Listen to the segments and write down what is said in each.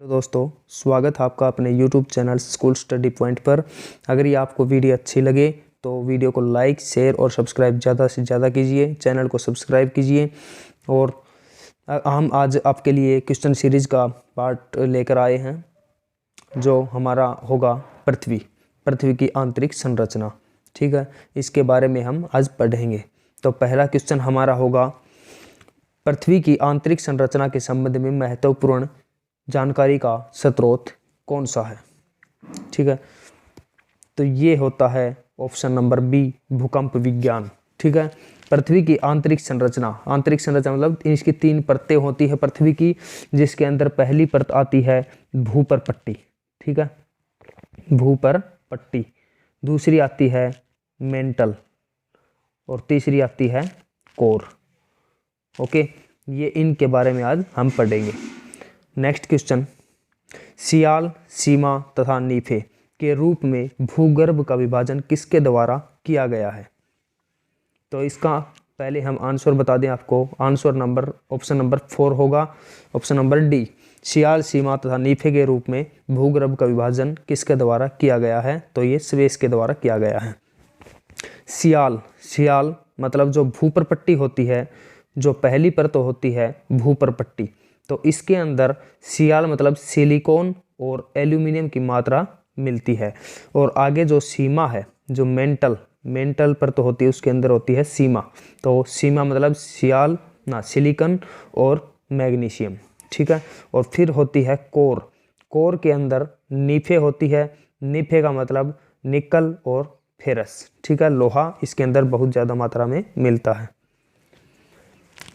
Hello दोस्तों, स्वागत है आपका अपने YouTube channel school study point पर। अगर ये आपको वीडियो अच्छी लगे तो वीडियो को लाइक, शेयर और सब्सक्राइब ज़्यादा से ज़्यादा कीजिए। चैनल को सब्सक्राइब कीजिए। और हम आज आपके लिए क्वेश्चन सीरीज़ का पार्ट लेकर आए हैं जो हमारा होगा पृथ्वी की आंतरिक संरचना। ठीक है, इसके बारे में हम आज पढ़ेंगे। तो पहला क्वेश्चन हमारा होगा, पृथ्वी की आंतरिक संरचना के संबंध में महत्वपूर्ण जानकारी का स्रोत कौन सा है। ठीक है, तो ये होता है ऑप्शन नंबर बी, भूकंप विज्ञान। ठीक है, पृथ्वी की आंतरिक संरचना मतलब इसकी 3 परतें होती है पृथ्वी की, जिसके अंदर पहली परत आती है भूपर पट्टी। ठीक है, भूपर पट्टी, दूसरी आती है मेंटल और तीसरी आती है कोर। ओके, ये इनके बारे में आज हम पढ़ेंगे। नेक्स्ट क्वेश्चन, सियाल, सीमा तथा नीफे के रूप में भूगर्भ का विभाजन किसके द्वारा किया गया है। तो इसका पहले हम आंसर बता दें आपको। आंसर नंबर ऑप्शन नंबर 4 होगा, ऑप्शन नंबर डी। सियाल, सीमा तथा नीफे के रूप में भूगर्भ का विभाजन किसके द्वारा किया गया है। तो ये स्वेस के द्वारा किया गया है। सियाल मतलब जो भूपर पट्टी होती है, जो पहली परत होती है भूपर पट्टी, तो इसके अंदर सियाल मतलब सिलिकॉन और एल्यूमिनियम की मात्रा मिलती है। और आगे जो सीमा है, जो मेंटल पर तो होती है, उसके अंदर होती है सीमा। तो सीमा मतलब सिलिकॉन और मैग्नीशियम। ठीक है, और फिर होती है कोर के अंदर नीफे होती है। नीफे का मतलब निकल और फेरस। ठीक है, लोहा इसके अंदर बहुत ज़्यादा मात्रा में मिलता है।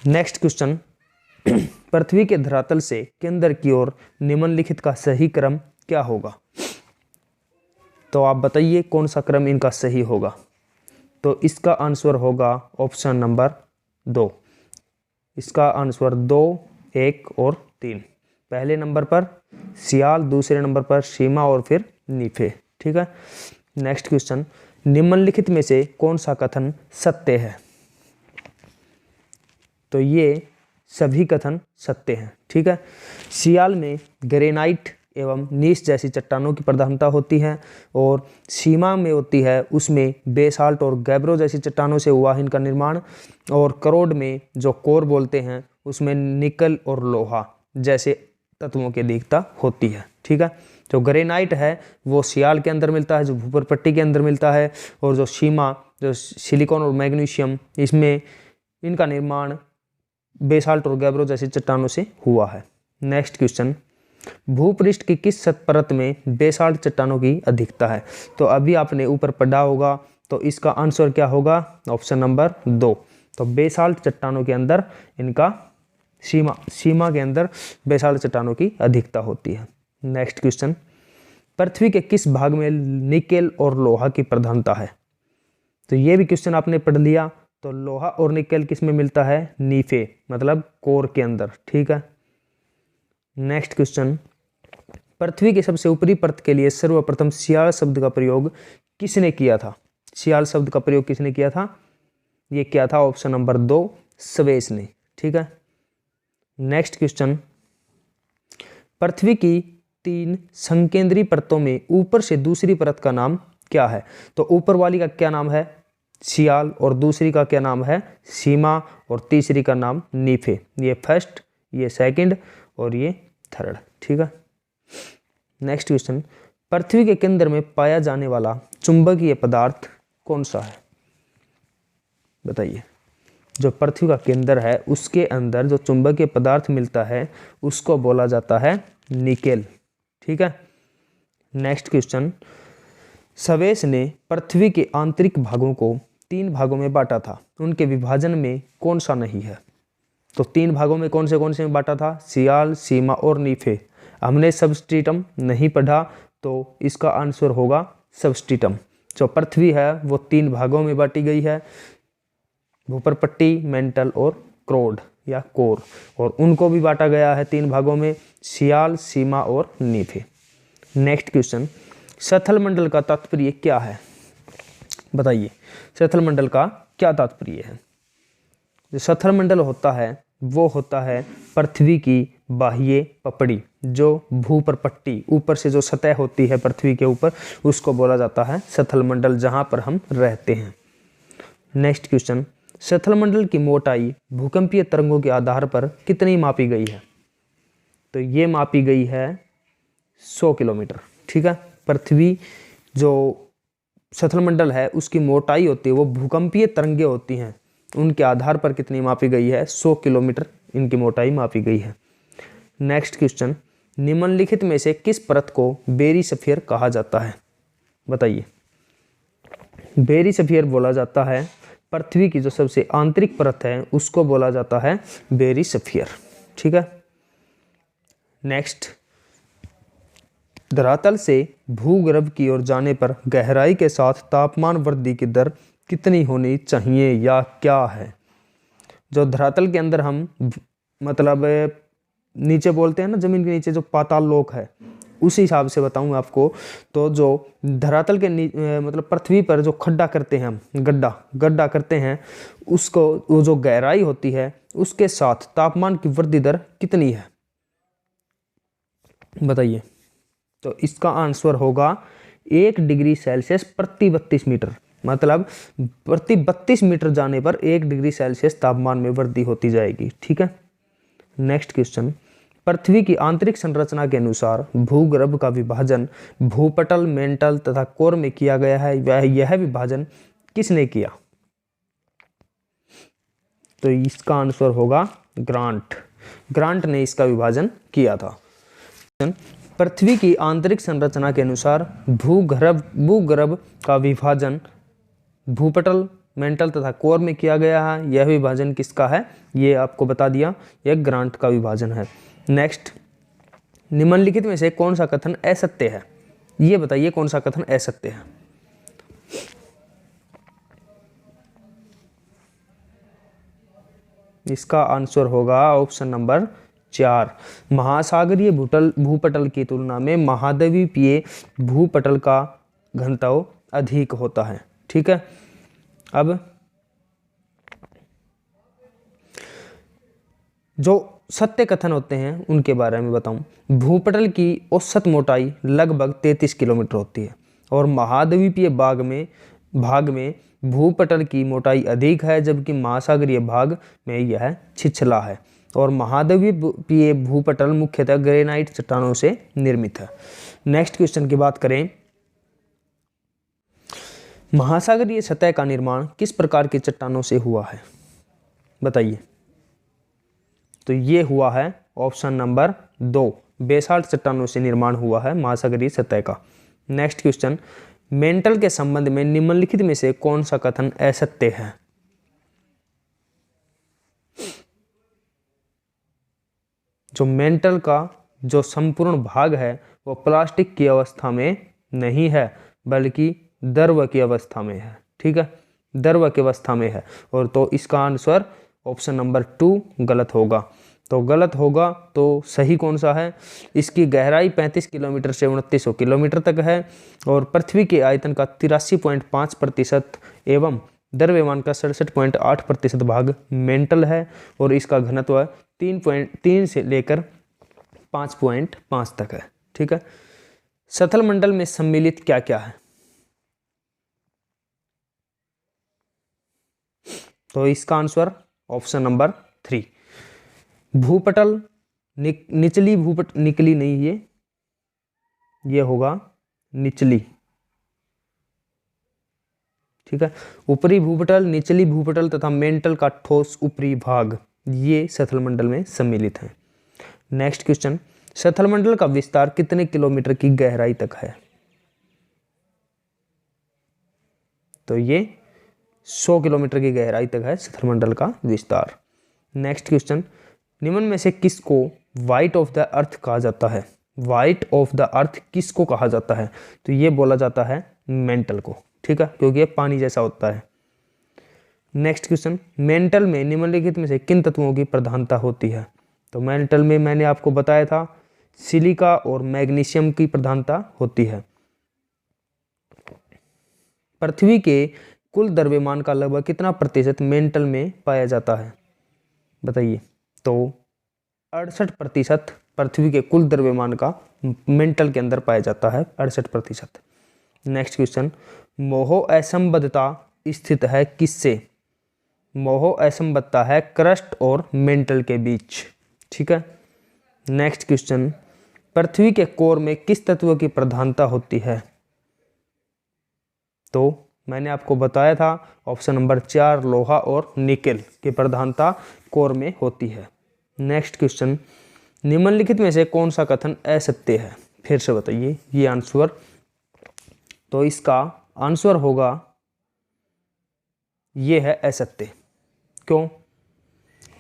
नेक्स्ट क्वेश्चन, पृथ्वी के धरातल से केंद्र की ओर निम्नलिखित का सही क्रम क्या होगा। तो आप बताइए कौन सा क्रम इनका सही होगा। तो इसका आंसर होगा ऑप्शन नंबर 2। इसका आंसर 2, 1 और 3। पहले नंबर पर सियाल, दूसरे नंबर पर सीमा और फिर नीफे। ठीक है, नेक्स्ट क्वेश्चन, निम्नलिखित में से कौन सा कथन सत्य है। तो ये सभी कथन सत्य हैं। ठीक है, सियाल में ग्रेनाइट एवं नीस जैसी चट्टानों की प्रधानता होती है, और सीमा में होती है उसमें बेसाल्ट और गैब्रो जैसी चट्टानों से हुआ इनका निर्माण, और करोड में जो कोर बोलते हैं उसमें निकल और लोहा जैसे तत्वों की अधिकता होती है। ठीक है, जो ग्रेनाइट है वो सियाल के अंदर मिलता है, जो भूपर पट्टी के अंदर मिलता है, और जो सीमा, जो सिलिकॉन और मैग्नीशियम, इसमें इनका निर्माण बेसाल्ट और गैब्रो जैसी चट्टानों से हुआ है। नेक्स्ट क्वेश्चन, भूपृष्ठ की किस परत में बेसाल्ट चट्टानों की अधिकता है। तो अभी आपने ऊपर पढ़ा होगा, तो इसका आंसर क्या होगा, ऑप्शन नंबर 2। तो बेसाल्ट चट्टानों के अंदर इनका सीमा के अंदर बेसाल्ट चट्टानों की अधिकता होती है। नेक्स्ट क्वेश्चन, पृथ्वी के किस भाग में निकेल और लोहा की प्रधानता है। तो ये भी क्वेश्चन आपने पढ़ लिया। तो लोहा और निकेल किस में मिलता है, नीफे मतलब कोर के अंदर। ठीक है, नेक्स्ट क्वेश्चन, पृथ्वी की सबसे ऊपरी परत के लिए सर्वप्रथम सियाल शब्द का प्रयोग किसने किया था। सियाल शब्द का प्रयोग किसने किया था, ये किया था ऑप्शन नंबर 2, स्वेस ने। ठीक है, नेक्स्ट क्वेश्चन, पृथ्वी की 3 संकेंद्री परतों में ऊपर से दूसरी परत का नाम क्या है। तो ऊपर वाली का क्या नाम है, सियाल, और दूसरी का क्या नाम है, सीमा, और तीसरी का नाम नीफे। ये फर्स्ट, ये सेकंड और ये थर्ड। ठीक है, नेक्स्ट क्वेश्चन, पृथ्वी के केंद्र में पाया जाने वाला चुंबकीय पदार्थ कौन सा है। बताइए, जो पृथ्वी का केंद्र है उसके अंदर जो चुंबकीय पदार्थ मिलता है उसको बोला जाता है निकेल। ठीक है, नेक्स्ट क्वेश्चन, स्वेस ने पृथ्वी के आंतरिक भागों को 3 भागों में बांटा था, उनके विभाजन में कौन सा नहीं है। तो 3 भागों में कौन से में बांटा था, सियाल, सीमा और नीफे। हमने सबस्ट्रेटम नहीं पढ़ा, तो इसका आंसर होगा सबस्ट्रेटम। जो पृथ्वी है वो 3 भागों में बांटी गई है, भूपर पट्टी, मेंटल और क्रोड या कोर, और उनको भी बांटा गया है 3 भागों में, सियाल, सीमा और नीफे। नेक्स्ट क्वेश्चन, सथल मंडल का तात्पर्य क्या है। बताइए, सथल मंडल का क्या तात्पर्य है। जो सथल मंडल होता है वो होता है पृथ्वी की बाह्य पपड़ी, जो भूपर पट्टी ऊपर से जो सतह होती है पृथ्वी के ऊपर, उसको बोला जाता है सथल मंडल, जहाँ पर हम रहते हैं। नेक्स्ट क्वेश्चन, सथल मंडल की मोटाई भूकंपीय तरंगों के आधार पर कितनी मापी गई है? तो ये मापी गई है 100 किलोमीटर। ठीक है, पृथ्वी जो सथल मंडल है उसकी मोटाई होती है, वो भूकंपीय तरंगे होती हैं, उनके आधार पर कितनी मापी गई है? 100 किलोमीटर इनकी मोटाई मापी गई है। नेक्स्ट क्वेश्चन, निम्नलिखित में से किस परत को बेरिस्फीयर कहा जाता है? बताइए। बेरिस्फीयर बोला जाता है पृथ्वी की जो सबसे आंतरिक परत है उसको बोला जाता है बेरिस्फीयर। ठीक है। नेक्स्ट, धरातल से भूगर्भ की ओर जाने पर गहराई के साथ तापमान वृद्धि की दर कितनी होनी चाहिए या क्या है? जो धरातल के अंदर हम मतलब नीचे बोलते हैं ना, जमीन के नीचे जो पाताल लोक है, उस हिसाब से बताऊं आपको। तो जो धरातल के मतलब पृथ्वी पर जो खड्डा करते हैं हम, गड्ढा करते हैं, उसको वो जो गहराई होती है उसके साथ तापमान की वृद्धि दर कितनी है? बताइए। तो इसका आंसर होगा 1 डिग्री सेल्सियस प्रति 32 मीटर, मतलब प्रति 32 मीटर जाने पर 1 डिग्री सेल्सियस तापमान में वृद्धि होती जाएगी। ठीक है। नेक्स्ट क्वेश्चन, पृथ्वी की आंतरिक संरचना के अनुसार भूगर्भ का विभाजन भूपटल, मेंटल तथा कोर में किया गया है। यह विभाजन किसने किया? तो इसका आंसर होगा ग्रांट ने इसका विभाजन किया था। पृथ्वी की आंतरिक संरचना के अनुसार भूगर्भ का विभाजन भूपटल, मेंटल तथा कोर में किया गया है। यह विभाजन किसका है? ये आपको बता दिया, यह ग्रांट का विभाजन है। नेक्स्ट, निम्नलिखित में से कौन सा कथन असत्य है? ये बताइए कौन सा कथन असत्य है? इसका आंसर होगा ऑप्शन नंबर 4। महासागरीय भूपटल की तुलना में महाद्वीपीय भूपटल का घनत्व अधिक होता है। ठीक है। अब जो सत्य कथन होते हैं उनके बारे में बताऊं। भूपटल की औसत मोटाई लगभग 33 किलोमीटर होती है और महाद्वीपीय भाग में भूपटल की मोटाई अधिक है, जबकि महासागरीय भाग में यह छिछला है। और महाद्वीपीय भूपटल मुख्यतः ग्रेनाइट चट्टानों से निर्मित है। नेक्स्ट क्वेश्चन की बात करें, महासागरीय सतह का निर्माण किस प्रकार की चट्टानों से हुआ है? बताइए। तो ये हुआ है ऑप्शन नंबर 2, बेसाल्ट चट्टानों से निर्माण हुआ है महासागरीय सतह का। नेक्स्ट क्वेश्चन, मेंटल के संबंध में निम्नलिखित में से कौन सा कथन असत्य है? जो मेंटल का जो संपूर्ण भाग है वो प्लास्टिक की अवस्था में नहीं है, बल्कि द्रव की अवस्था में है। ठीक है, द्रव की अवस्था में है। और तो इसका आंसर ऑप्शन नंबर 2 गलत होगा। तो गलत होगा तो सही कौन सा है? इसकी गहराई 35 किलोमीटर से 2900 किलोमीटर तक है और पृथ्वी के आयतन का 83.5% एवं द्रव्यमान का 67.8% भाग मेंटल है और इसका घनत्व 3.3 से लेकर 5.5 तक है। ठीक है। सथल मंडल में सम्मिलित क्या क्या है? तो इसका आंसर ऑप्शन नंबर 3, भूपटल, निचली नहीं, ये होगा निचली। ठीक है, ऊपरी भूपटल, निचली भूपटल तथा मेंटल का ठोस ऊपरी भाग, ये सथल मंडल में सम्मिलित है। नेक्स्ट क्वेश्चन, सथल मंडल का विस्तार कितने किलोमीटर की गहराई तक है? तो ये 100 किलोमीटर की गहराई तक है सथल मंडल का विस्तार। नेक्स्ट क्वेश्चन, निम्न में से किसको वाइट ऑफ द अर्थ कहा जाता है? वाइट ऑफ द अर्थ किसको कहा जाता है? तो ये बोला जाता है मेंटल को। ठीक है, क्योंकि ये पानी जैसा होता है। नेक्स्ट क्वेश्चन, मेंटल में निम्नलिखित में से किन तत्वों की प्रधानता होती है? तो मेंटल में मैंने आपको बताया था सिलिका और मैग्नीशियम की प्रधानता होती है। पृथ्वी के कुल द्रव्यमान का लगभग कितना प्रतिशत मेंटल में पाया जाता है? बताइए। तो 68% पृथ्वी के कुल द्रव्यमान का मेंटल के अंदर पाया जाता है 68%। नेक्स्ट क्वेश्चन, मोहो असंबद्धता स्थित है किससे? मोहो असंबद्धता है क्रस्ट और मेंटल के बीच। ठीक है। नेक्स्ट क्वेश्चन, पृथ्वी के कोर में किस तत्व की प्रधानता होती है? तो मैंने आपको बताया था ऑप्शन नंबर 4 लोहा और निकेल की प्रधानता कोर में होती है। नेक्स्ट क्वेश्चन, निम्नलिखित में से कौन सा कथन असत्य है? फिर से बताइए ये आंसर। तो इसका आंसर होगा ये है असत्य। क्यों?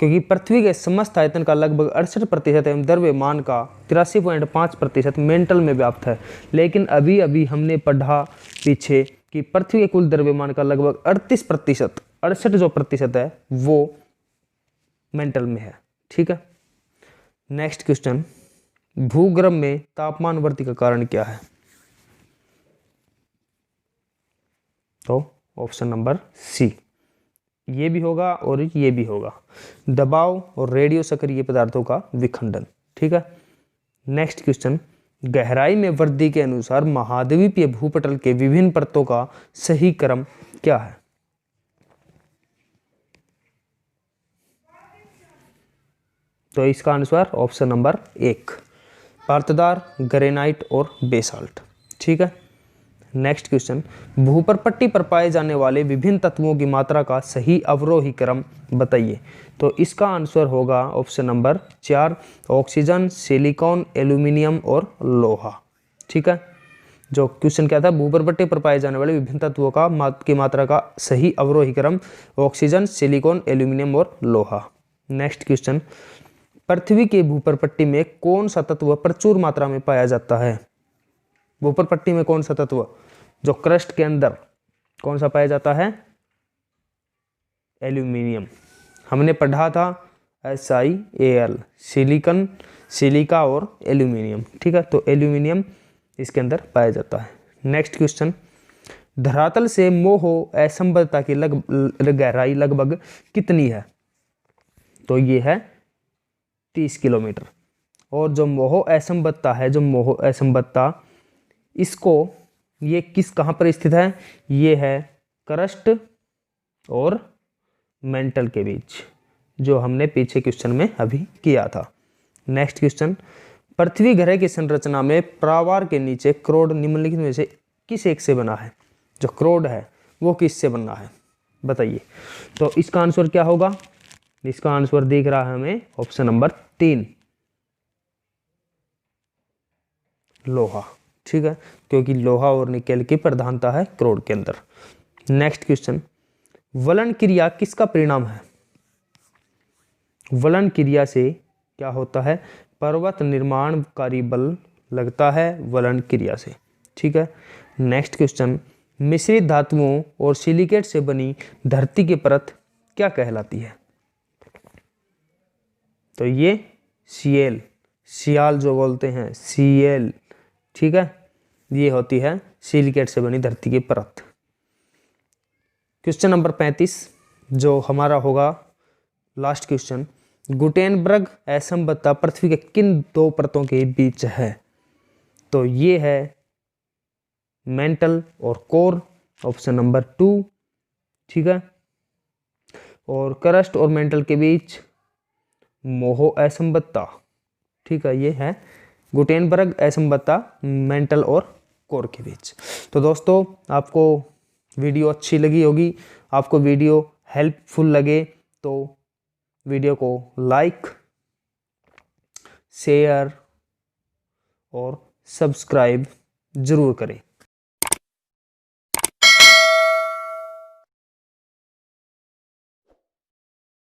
क्योंकि पृथ्वी के समस्त आयतन का लगभग 68% एवं द्रव्यमान का 83.5% मेंटल में व्याप्त है। लेकिन अभी अभी हमने पढ़ा पीछे कि पृथ्वी के कुल द्रव्यमान का लगभग 38%, 68 जो प्रतिशत है वो मेंटल में है। ठीक है। नेक्स्ट क्वेश्चन, भूगर्भ में तापमान वृद्धि का कारण क्या है? तो ऑप्शन नंबर सी, ये भी होगा और ये भी होगा, दबाव और रेडियो सक्रिय पदार्थों का विखंडन। ठीक है। नेक्स्ट क्वेश्चन, गहराई में वृद्धि के अनुसार महाद्वीपीय भूपटल के विभिन्न परतों का सही क्रम क्या है? तो इसका आंसर ऑप्शन नंबर 1 परतदार, ग्रेनाइट और बेसाल्ट। ठीक है। नेक्स्ट क्वेश्चन, भूपरपट्टी पर पाए जाने वाले विभिन्न तत्वों की मात्रा का सही अवरोही क्रम बताइए। तो इसका आंसर होगा option number 4 oxygen, silicon, aluminium और लोहा। ठीक है। जो क्वेश्चन क्या था, भूपरपट्टी पर पाए जाने वाले विभिन्न तत्वों की मात्रा का सही अवरोही क्रम ऑक्सीजन, सिलिकॉन, एल्यूमिनियम और लोहा। नेक्स्ट क्वेश्चन, पृथ्वी के भूपरपट्टी में कौन सा तत्व प्रचुर मात्रा में पाया जाता है? भूपरपट्टी में कौन सा तत्व जो क्रस्ट के अंदर कौन सा पाया जाता है? एल्यूमिनियम। हमने पढ़ा था SiAl, सिलिकॉन, सिलिका और एल्यूमिनियम। ठीक है। तो एल्यूमिनियम इसके अंदर पाया जाता है। नेक्स्ट क्वेश्चन, धरातल से मोहो असंबद्धता की गहराई लगभग कितनी है? तो ये है 30 किलोमीटर। और जो मोहो असंबद्धता है, जो मोहो असंबद्धता, इसको ये कहाँ पर स्थित है? ये है क्रस्ट और मेंटल के बीच, जो हमने पीछे क्वेश्चन में अभी किया था। नेक्स्ट क्वेश्चन, पृथ्वी ग्रह की संरचना में प्रावार के नीचे क्रोड निम्नलिखित में से किस एक से बना है? जो क्रोड है वो किस से बना है बताइए। तो इसका आंसर क्या होगा? इसका आंसर दिख रहा है हमें ऑप्शन नंबर 3 लोहा। ठीक है। क्योंकि लोहा और निकेल की प्रधानता है क्रोड के अंदर। नेक्स्ट क्वेश्चन, वलन क्रिया किसका परिणाम है? वलन क्रिया से क्या होता है? पर्वत निर्माणकारी बल लगता है वलन क्रिया से। ठीक है। नेक्स्ट क्वेश्चन, मिश्रित धातुओं और सिलिकेट से बनी धरती की परत क्या कहलाती है? तो ये सीएल, सियाल जो बोलते हैं, सीएल। ठीक है। ये होती है सिलिकेट से बनी धरती की परत। क्वेश्चन नंबर 35 जो हमारा होगा लास्ट क्वेश्चन, गुटेनबर्ग असंबद्धता पृथ्वी के किन 2 परतों के बीच है? तो ये है मेंटल और कोर, ऑप्शन नंबर 2। ठीक है। और क्रस्ट और मेंटल के बीच मोहो असंबद्धता। ठीक है। ये है गुटेनबर्ग असंबद्धता मेंटल और कोर के बीच। तो दोस्तों, आपको वीडियो अच्छी लगी होगी, आपको वीडियो हेल्पफुल लगे तो वीडियो को लाइक, शेयर और सब्सक्राइब जरूर करें।